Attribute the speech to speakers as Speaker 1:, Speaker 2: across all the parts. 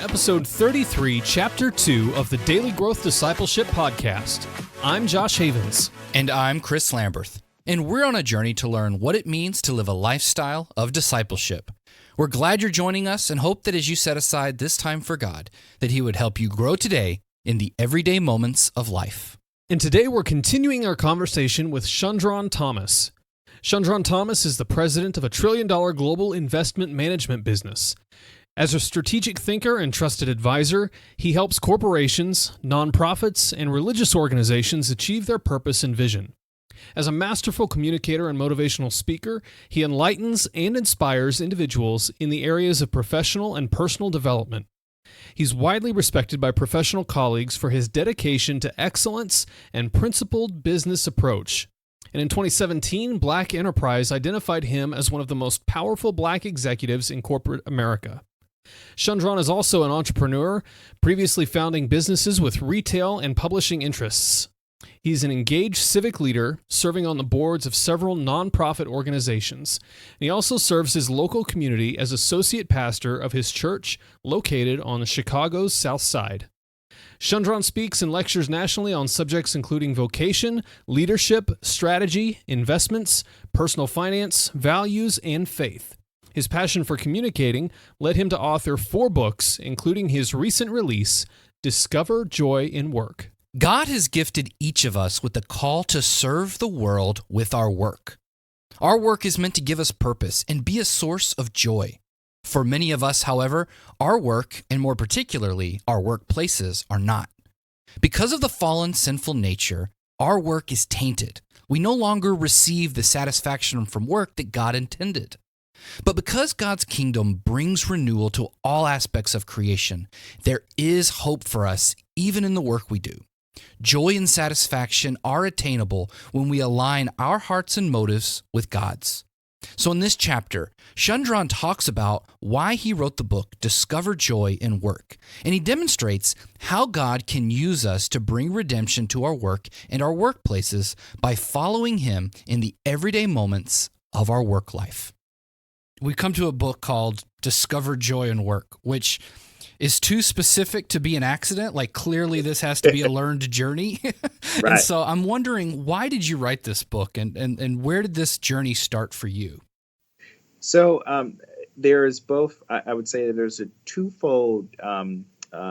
Speaker 1: to episode 33, chapter 2 of the Daily Growth Discipleship Podcast. I'm Josh Havens.
Speaker 2: And I'm Chris Lamberth. And we're on a journey to learn what it means to live a lifestyle of discipleship. We're glad you're joining us and hope that as you set aside this time for God, that He would help you grow today in the everyday moments of life.
Speaker 1: And today we're continuing our conversation with Shundrawn Thomas. Shundrawn Thomas is the president of a $1 trillion global investment management business. As a strategic thinker and trusted advisor, he helps corporations, nonprofits, and religious organizations achieve their purpose and vision. As a masterful communicator and motivational speaker, he enlightens and inspires individuals in the areas of professional and personal development. He's widely respected by professional colleagues for his dedication to excellence and principled business approach. And in 2017, Black Enterprise identified him as one of the most powerful Black executives in corporate America. Shundrawn is also an entrepreneur, previously founding businesses with retail and publishing interests. He's an engaged civic leader, serving on the boards of several nonprofit organizations. And he also serves his local community as associate pastor of his church located on Chicago's South Side. Shundrawn speaks and lectures nationally on subjects including vocation, leadership, strategy, investments, personal finance, values, and faith. His passion for communicating led him to author 4 books, including his recent release, Discover Joy in Work.
Speaker 2: God has gifted each of us with the call to serve the world with our work. Our work is meant to give us purpose and be a source of joy. For many of us, however, our work, and more particularly our workplaces, are not. Because of the fallen, sinful nature, our work is tainted. We no longer receive the satisfaction from work that God intended. But because God's kingdom brings renewal to all aspects of creation, there is hope for us even in the work we do. Joy and satisfaction are attainable when we align our hearts and motives with God's. So in this chapter, Shundrawn talks about why he wrote the book, Discover Joy in Work, and he demonstrates how God can use us to bring redemption to our work and our workplaces by following Him in the everyday moments of our work life. We come to a book called Discover Joy in Work, which is too specific to be an accident. Like, clearly this has to be a learned journey.
Speaker 3: Right.
Speaker 2: And so I'm wondering, why did you write this book, and where did this journey start for you?
Speaker 3: So there is both, I would say that there's a twofold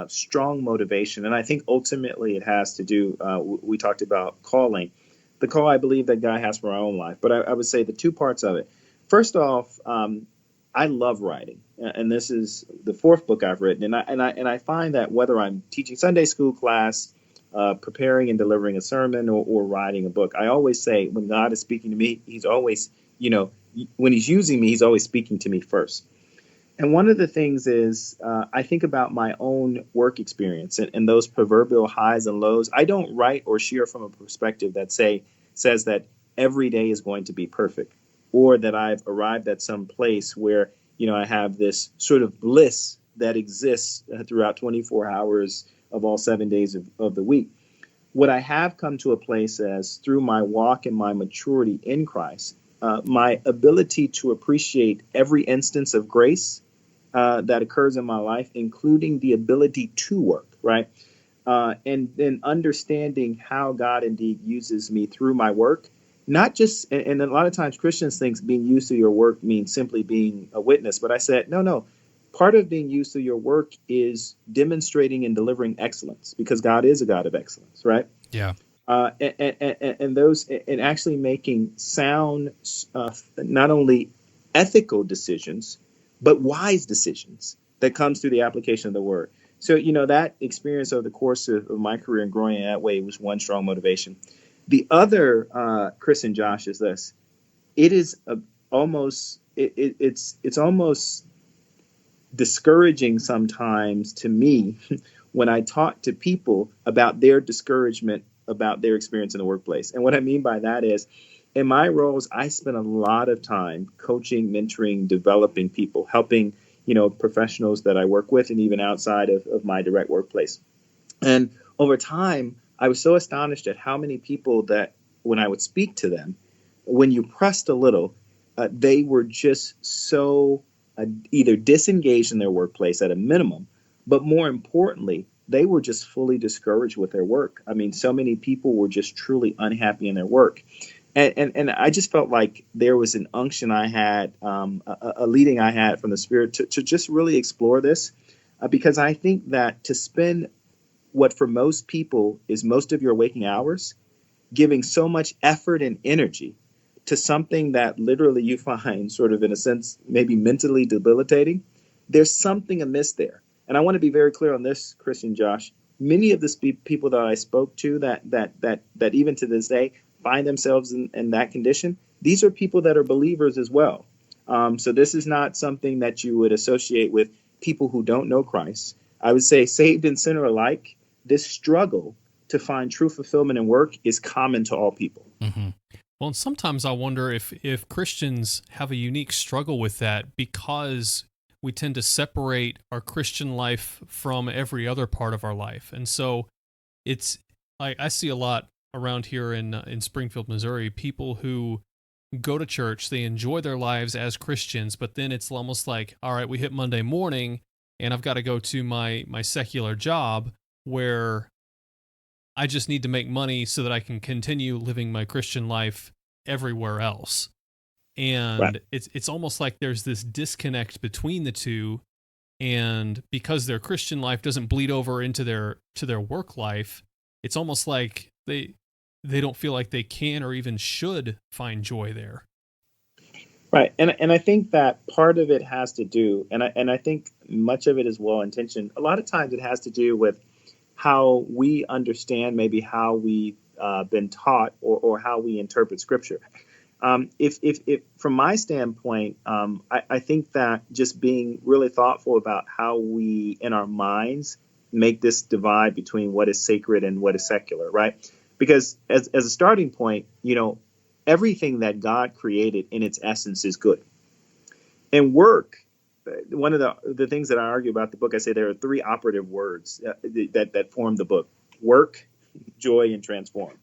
Speaker 3: strong motivation. And I think ultimately it has to do, we talked about calling. The call I believe that God has for our own life. But I would say the 2 parts of it. First off, I love writing, and this is the 4th book I've written. And I find that whether I'm teaching Sunday school class, preparing and delivering a sermon, or writing a book, I always say when God is speaking to me, He's always, when He's using me, He's always speaking to me first. And one of the things is I think about my own work experience and those proverbial highs and lows. I don't write or share from a perspective that says that every day is going to be perfect, or that I've arrived at some place where, I have this sort of bliss that exists throughout 24 hours of all 7 days of the week. What I have come to a place as through my walk and my maturity in Christ, my ability to appreciate every instance of grace that occurs in my life, including the ability to work, right? And then understanding how God indeed uses me through my work. Not just, and a lot of times Christians think being used through your work means simply being a witness. But I said, no. Part of being used through your work is demonstrating and delivering excellence, because God is a God of excellence, right?
Speaker 2: Yeah.
Speaker 3: And actually making sound, not only ethical decisions, but wise decisions that comes through the application of the word. So, that experience over the course of my career and growing in that way was one strong motivation. The other, Chris and Josh, is this. It is almost discouraging sometimes to me when I talk to people about their discouragement about their experience in the workplace. And what I mean by that is, in my roles, I spend a lot of time coaching, mentoring, developing people, helping, professionals that I work with, and even outside of my direct workplace. And over time, I was so astonished at how many people that when I would speak to them, when you pressed a little, they were just so either disengaged in their workplace at a minimum, But more importantly, they were just fully discouraged with their work. I mean, so many people were just truly unhappy in their work. And I just felt like there was an unction I had, a leading I had from the Spirit to just really explore this, because I think that to spend what for most people is most of your waking hours giving so much effort and energy to something that literally you find sort of in a sense maybe mentally debilitating, there's something amiss there. And I want to be very clear on this, Christian Josh. Many of the people that I spoke to that even to this day find themselves in that condition, these are people that are believers as well. So this is not something that you would associate with people who don't know Christ. I would say saved and sinner alike, this struggle to find true fulfillment in work is common to all people.
Speaker 2: Mm-hmm.
Speaker 1: Well, and sometimes I wonder if Christians have a unique struggle with that because we tend to separate our Christian life from every other part of our life. And so it's I see a lot around here in Springfield, Missouri, people who go to church, they enjoy their lives as Christians, but then it's almost like, all right, we hit Monday morning and I've got to go to my secular job where I just need to make money so that I can continue living my Christian life everywhere else. And
Speaker 3: Right.
Speaker 1: it's almost like there's this disconnect between the two, and because their Christian life doesn't bleed over into their work life, it's almost like they don't feel like they can or even should find joy there.
Speaker 3: Right. And I think that part of it has to do, and I think much of it is well intentioned. A lot of times it has to do with how we understand maybe how we've been taught or how we interpret Scripture. If from my standpoint, I think that just being really thoughtful about how we, in our minds, make this divide between what is sacred and what is secular, right? Because as a starting point, everything that God created in its essence is good. And work, one of the things that I argue about the book, I say there are three operative words that form the book: work, joy, and transform.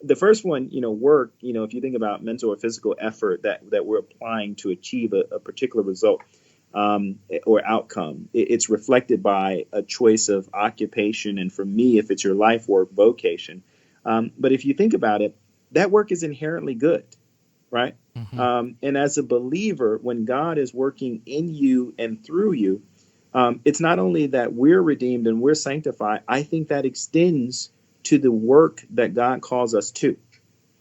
Speaker 3: The first one, work, if you think about mental or physical effort that we're applying to achieve a particular result or outcome, it's reflected by a choice of occupation. And for me, if it's your life work, vocation. But if you think about it, that work is inherently good, right?
Speaker 2: Mm-hmm.
Speaker 3: And as a believer, when God is working in you and through you, it's not only that we're redeemed and we're sanctified, I think that extends to the work that God calls us to,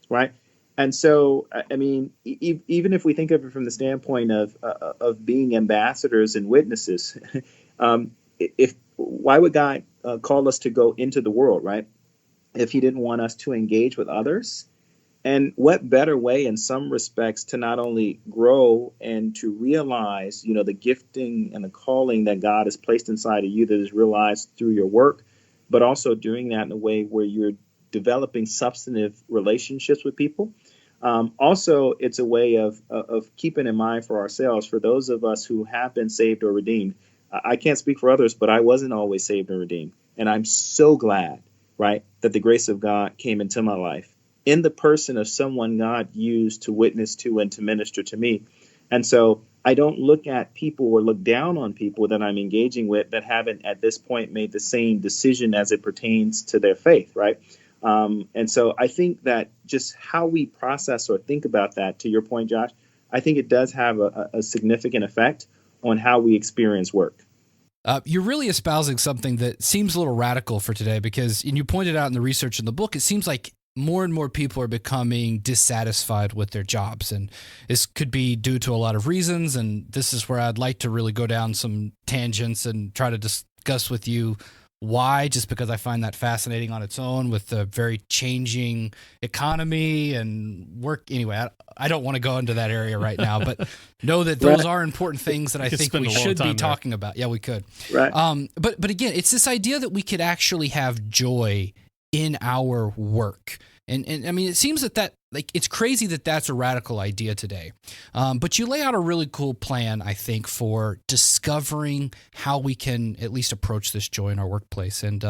Speaker 3: right? And so, I mean, even if we think of it from the standpoint of being ambassadors and witnesses, why would God call us to go into the world, right? If He didn't want us to engage with others. And what better way, in some respects, to not only grow and to realize, the gifting and the calling that God has placed inside of you that is realized through your work, but also doing that in a way where you're developing substantive relationships with people. Also, it's a way of keeping in mind for ourselves, for those of us who have been saved or redeemed. I can't speak for others, but I wasn't always saved and redeemed. And I'm so glad, right, that the grace of God came into my life in the person of someone God used to witness to and to minister to me. And so I don't look at people or look down on people that I'm engaging with that haven't at this point made the same decision as it pertains to their faith, right? And so I think that just how we process or think about that, to your point, Josh, I think it does have a significant effect on how we experience work.
Speaker 2: You're really espousing something that seems a little radical for today because, and you pointed out in the research in the book, it seems like more and more people are becoming dissatisfied with their jobs. And this could be due to a lot of reasons. And this is where I'd like to really go down some tangents and try to discuss with you why, just because I find that fascinating on its own with the very changing economy and work. Anyway, I don't want to go into that area right now, but know that those are important things that I think we should be talking about. Yeah, we could.
Speaker 3: Right.
Speaker 2: But again, it's this idea that we could actually have joy in our work. And I mean, it seems that like, it's crazy that that's a radical idea today. But you lay out a really cool plan, I think, for discovering how we can at least approach this joy in our workplace. And,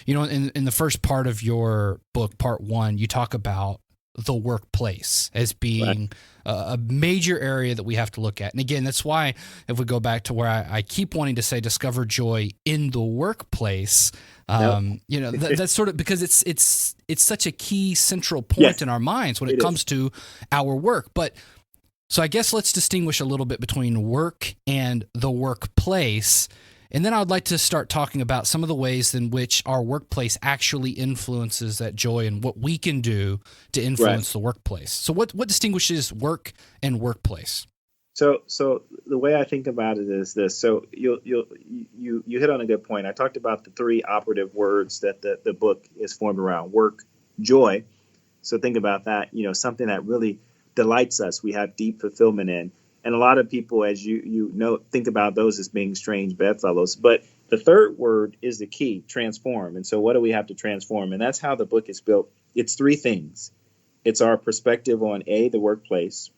Speaker 2: in the first part of your book, part 1, you talk about the workplace as being a major area that we have to look at. And again, that's why if we go back to where I keep wanting to say discover joy in the workplace, that's sort of because it's such a key central point in our minds when it comes to our work. But so I guess let's distinguish a little bit between work and the workplace. And then I would like to start talking about some of the ways in which our workplace actually influences that joy and what we can do to influence the workplace. So what distinguishes work and workplace?
Speaker 3: So the way I think about it is this. So you hit on a good point. I talked about the three operative words that the book is formed around: work, joy. So think about that, something that really delights us, we have deep fulfillment in. And a lot of people, as you know, think about those as being strange bedfellows. But the third word is the key: transform. And so what do we have to transform? And that's how the book is built. It's three things. It's our perspective on the workplace.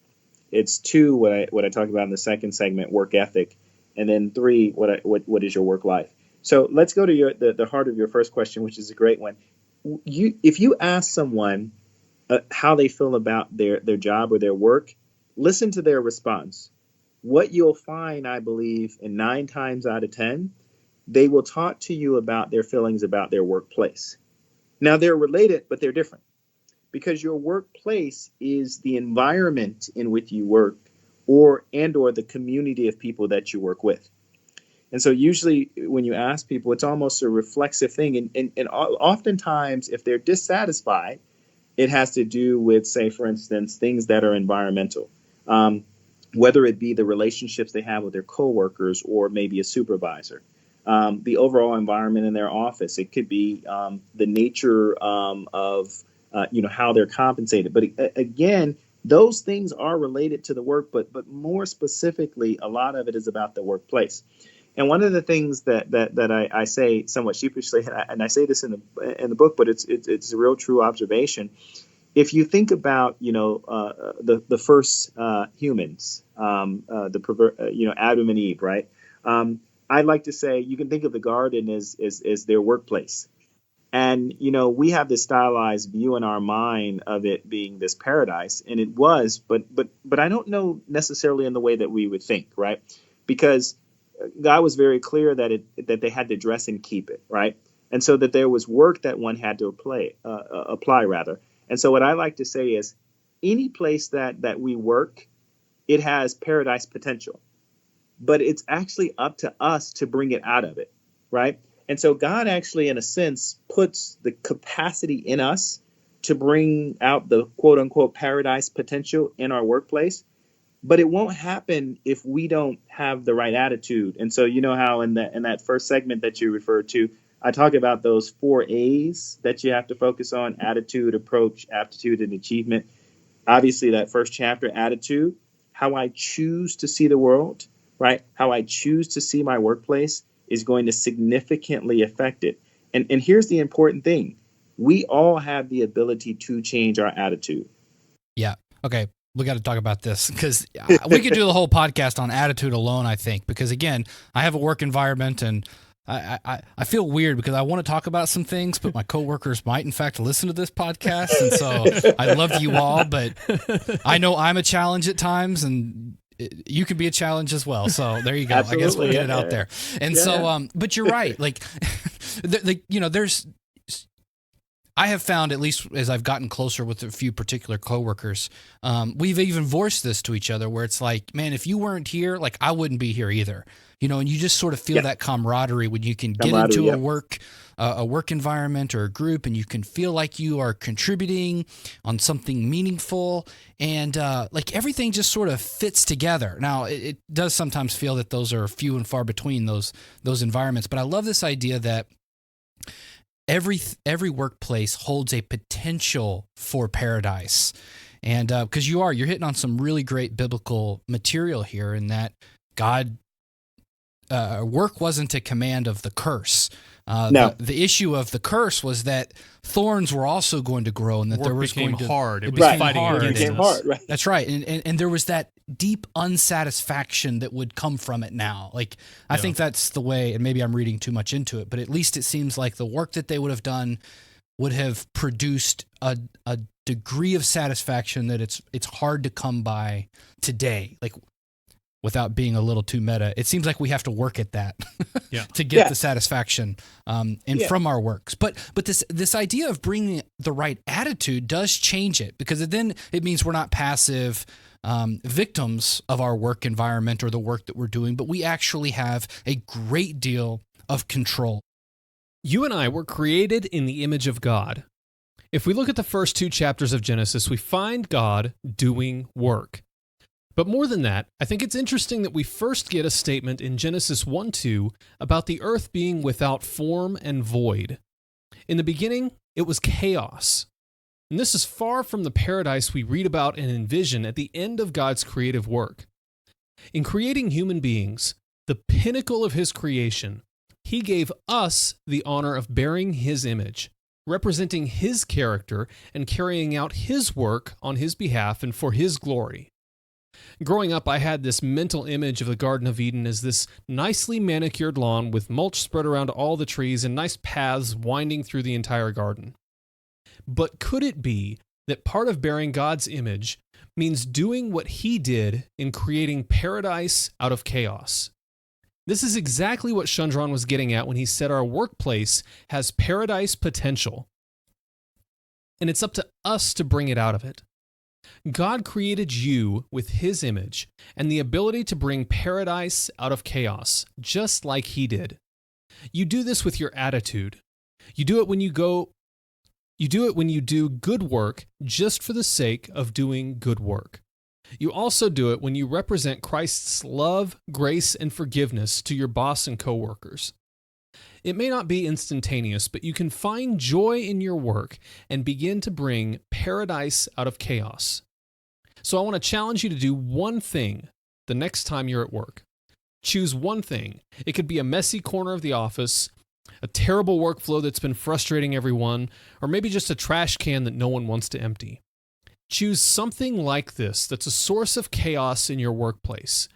Speaker 3: It's two, what I talk about in the second segment, work ethic. And then three, what is your work life? So let's go to the heart of your first question, which is a great one. If you ask someone how they feel about their job or their work, listen to their response. What you'll find, I believe, in 9 times out of 10, they will talk to you about their feelings about their workplace. Now, they're related, but they're different, because your workplace is the environment in which you work or the community of people that you work with. And so usually when you ask people, it's almost a reflexive thing. And oftentimes, if they're dissatisfied, it has to do with, say, for instance, things that are environmental. Whether it be the relationships they have with their coworkers or maybe a supervisor, the overall environment in their office. It could be the nature of how they're compensated. But again, those things are related to the work, but more specifically, a lot of it is about the workplace. And one of the things that I say somewhat sheepishly, and I say this in the book, but it's a real true observation. If you think about the first humans, Adam and Eve, right? I'd like to say you can think of the garden as their workplace, and we have this stylized view in our mind of it being this paradise, and it was, but I don't know necessarily in the way that we would think, right? Because God was very clear that they had to dress and keep it, right? And so that there was work that one had to apply rather. And so what I like to say is any place that we work, it has paradise potential, but it's actually up to us to bring it out of it, right? And so God actually, in a sense, puts the capacity in us to bring out the quote unquote paradise potential in our workplace. But it won't happen if we don't have the right attitude. And so you know how in that first segment that you referred to, I talk about those 4 A's that you have to focus on: attitude, approach, aptitude, and achievement. Obviously, that first chapter, attitude, how I choose to see the world, right? How I choose to see my workplace is going to significantly affect it. And here's the important thing. We all have the ability to change our attitude.
Speaker 2: Yeah. Okay. We got to talk about this because we could do the whole podcast on attitude alone, I think, because again, I have a work environment and I feel weird because I want to talk about some things, but my coworkers might in fact listen to this podcast. And so I love you all, but I know I'm a challenge at times and you can be a challenge as well. So there you go. Absolutely. I guess we'll get it out there. And but you're right. Like, I have found, at least as I've gotten closer with a few particular coworkers, we've even voiced this to each other where it's like, man, if you weren't here, like I wouldn't be here either. And you just sort of feel that camaraderie when you can get into a work environment or a group and you can feel like you are contributing on something meaningful and like everything just sort of fits together. Now, it does sometimes feel that those are few and far between those environments, but I love this idea that every workplace holds a potential for paradise. And because you're hitting on some really great biblical material here in that God, work wasn't a command of the curse.
Speaker 3: No.
Speaker 2: The issue of the curse was that thorns were also going to grow and that
Speaker 1: work
Speaker 2: there was
Speaker 1: became
Speaker 2: going to
Speaker 1: hard. It
Speaker 2: was
Speaker 1: became
Speaker 2: fighting
Speaker 1: hard.
Speaker 2: against
Speaker 3: It became
Speaker 2: us.
Speaker 3: hard, right?
Speaker 2: That's right. And there was that deep unsatisfaction that would come from it now. Like, I think that's the way, and maybe I'm reading too much into it, but at least it seems like the work that they would have done would have produced a degree of satisfaction that it's hard to come by today. Like, without being a little too meta, it seems like we have to work at that to get the satisfaction from our works. But this idea of bringing the right attitude does change it, because then it means we're not passive victims of our work environment or the work that we're doing, but we actually have a great deal of control.
Speaker 1: You and I were created in the image of God. If we look at the first 2 chapters of Genesis, we find God doing work. But more than that, I think it's interesting that we first get a statement in Genesis 1:2 about the earth being without form and void. In the beginning, it was chaos. And this is far from the paradise we read about and envision at the end of God's creative work. In creating human beings, the pinnacle of His creation, He gave us the honor of bearing His image, representing His character and carrying out His work on His behalf and for His glory. Growing up, I had this mental image of the Garden of Eden as this nicely manicured lawn with mulch spread around all the trees and nice paths winding through the entire garden. But could it be that part of bearing God's image means doing what He did in creating paradise out of chaos? This is exactly what Shundrawn was getting at when he said our workplace has paradise potential. And it's up to us to bring it out of it. God created you with His image and the ability to bring paradise out of chaos, just like He did. You do this with your attitude. You do it when you do good work just for the sake of doing good work. You also do it when you represent Christ's love, grace, and forgiveness to your boss and coworkers. It may not be instantaneous, but you can find joy in your work and begin to bring paradise out of chaos. So I want to challenge you to do one thing the next time you're at work. Choose one thing. It could be a messy corner of the office, a terrible workflow that's been frustrating everyone, or maybe just a trash can that no one wants to empty. Choose something like this that's a source of chaos in your workplace,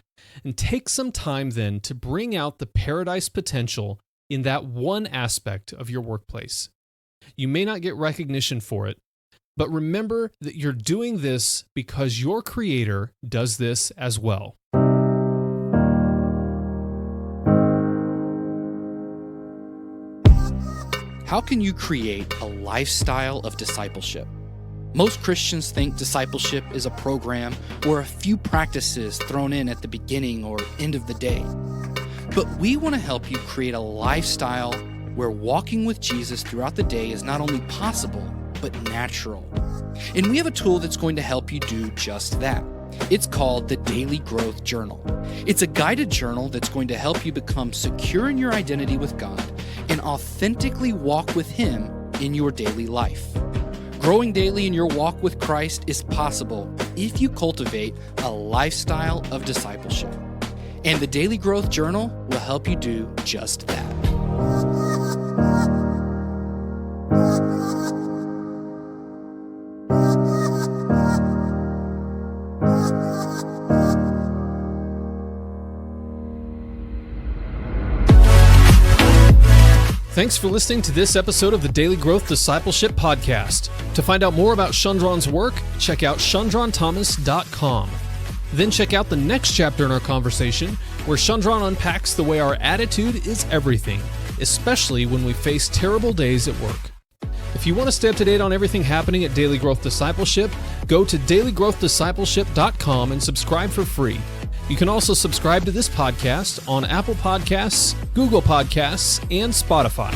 Speaker 1: and take some time then to bring out the paradise potential in that one aspect of your workplace. You may not get recognition for it, but remember that you're doing this because your Creator does this as well.
Speaker 2: How can you create a lifestyle of discipleship? Most Christians think discipleship is a program or a few practices thrown in at the beginning or end of the day. But we want to help you create a lifestyle where walking with Jesus throughout the day is not only possible, but natural. And we have a tool that's going to help you do just that. It's called the Daily Growth Journal. It's a guided journal that's going to help you become secure in your identity with God and authentically walk with Him in your daily life. Growing daily in your walk with Christ is possible if you cultivate a lifestyle of discipleship. And the Daily Growth Journal will help you do just that.
Speaker 1: Thanks for listening to this episode of the Daily Growth Discipleship Podcast. To find out more about Shundrawn's work, check out shundrawnthomas.com. Then check out the next chapter in our conversation, where Shundrawn unpacks the way our attitude is everything, especially when we face terrible days at work. If you want to stay up to date on everything happening at Daily Growth Discipleship, go to dailygrowthdiscipleship.com and subscribe for free. You can also subscribe to this podcast on Apple Podcasts, Google Podcasts, and Spotify.